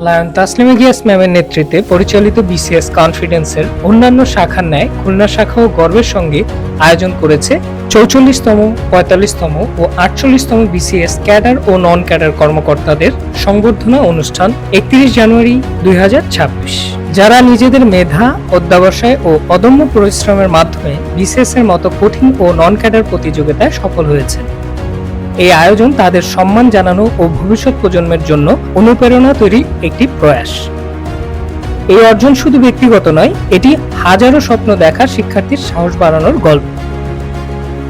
Lion Taslima Gias ম্যামের নেতৃত্বে পরিচালিত বিসিএস কনফিডেন্সের অন্যান্য শাখার ন্যায় খুলনা শাখাও গর্বের সঙ্গে আয়োজন করেছে ৪৪তম, ৪৫তম ও ৪৮তম বিসিএস ক্যাডার ও নন ক্যাডার কর্মকর্তাদের সংবর্ধনা অনুষ্ঠান ৩১ জানুয়ারি ২০২৬। যারা নিজেদের মেধা, অধ্যবসায় ও অদম্য পরিশ্রমের মাধ্যমে বিসিএস এর মতো কঠিন ও নন ক্যাডার প্রতিযোগিতায় সফল হয়েছে। এই আয়োজন তাদের সম্মান জানানো ও ভবিষ্যৎ প্রজন্মের জন্য অনুপ্রেরণা তৈরির একটি প্রয়াস। এই অর্জন শুধু ব্যক্তিগত নয়, এটি হাজারো স্বপ্ন দেখার শিক্ষার্থীর সাহস বাড়ানোর গল্প।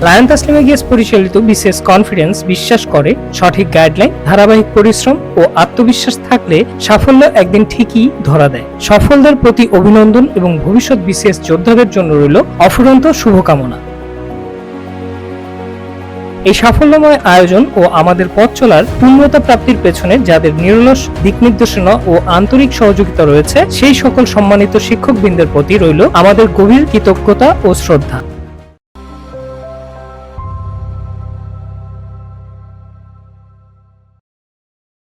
লায়ন তাসলিমা গিয়াস পরিচালিত বিসিএস কনফিডেন্স বিশ্বাস করে সঠিক গাইডলাইন, ধারাবাহিক পরিশ্রম ও আত্মবিশ্বাস থাকলে সাফল্য একদিন ঠিকই ধরা দেয়। সফলদের প্রতি অভিনন্দন এবং ভবিষ্যৎ বিসিএস যোদ্ধাদের জন্য রইল অফুরন্ত শুভকামনা। এই সাফল্যময় আয়োজন ও আমাদের পথ চলার পূর্ণতা প্রাপ্তির পেছনে যাদের নিরলস দিক নির্দেশনা ও আন্তরিক সহযোগিতা রয়েছে, সেই সকল সম্মানিত শিক্ষকবৃন্দের প্রতি রইল আমাদের গভীর কৃতজ্ঞতা ও শ্রদ্ধা।